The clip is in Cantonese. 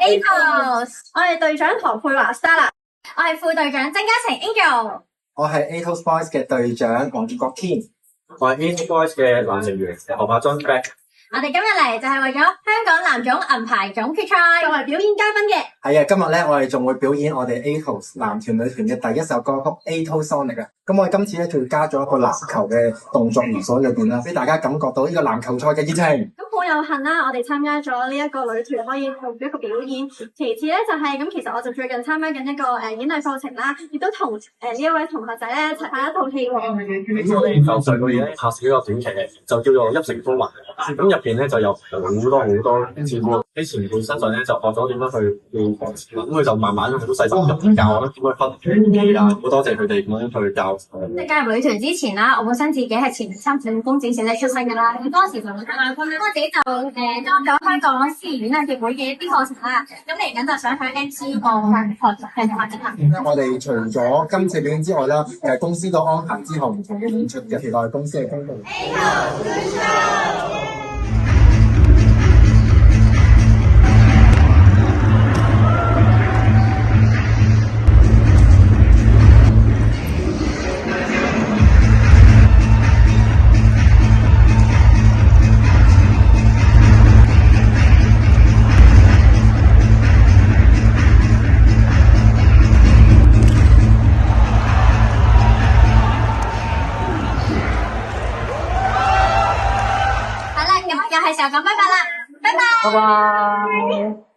ATOS，我係隊長唐佩華 Stella，我係副隊長曾嘉晴 Angel，我係 ATOS Boys 嘅隊長黃建國 Ken， 我係 ATOS Boys 嘅男成員何柏莊 Back。我哋今日嚟就係為咗香港男總銀牌總決賽作為表演嘉賓嘅。係啊，今日咧我哋仲會表演我哋 ATOS 男團女團嘅第一首歌曲 ATOS Sonic 啊。咁我哋今次咧仲加咗一個籃球嘅動作元素喺裏邊啦，俾大家感覺到呢個籃球賽嘅熱情。咁好有幸啦，我哋參加咗呢一個女團可以做一個表演。其次咧就係咁，其實我就最近參加緊一個演藝課程啦，亦都同呢一位同學仔咧一齊拍一套戲喎。咁我哋就上個月咧拍攝一個短劇嘅，就叫做《一城風雲》。咁入邊咧就有好多前輩喺前輩身上咧就學咗點樣去練防守，咁佢就慢慢好細心咁教我點樣分技啊。好多謝佢哋咁樣去教。即係加入女團之前啦，我本身自己係前參選公子小姐出身噶啦。咁當時就參加我自己就參咗香港詩演藝協會嘅一啲課程啦。咁嚟緊就想去 MC 個課程係發展下。我哋除咗今次表演之外啦，公司都安排之後唔同嘅演出嘅，期待公司嘅公佈。好啦，咁又係時候講拜拜啦，拜拜。拜拜。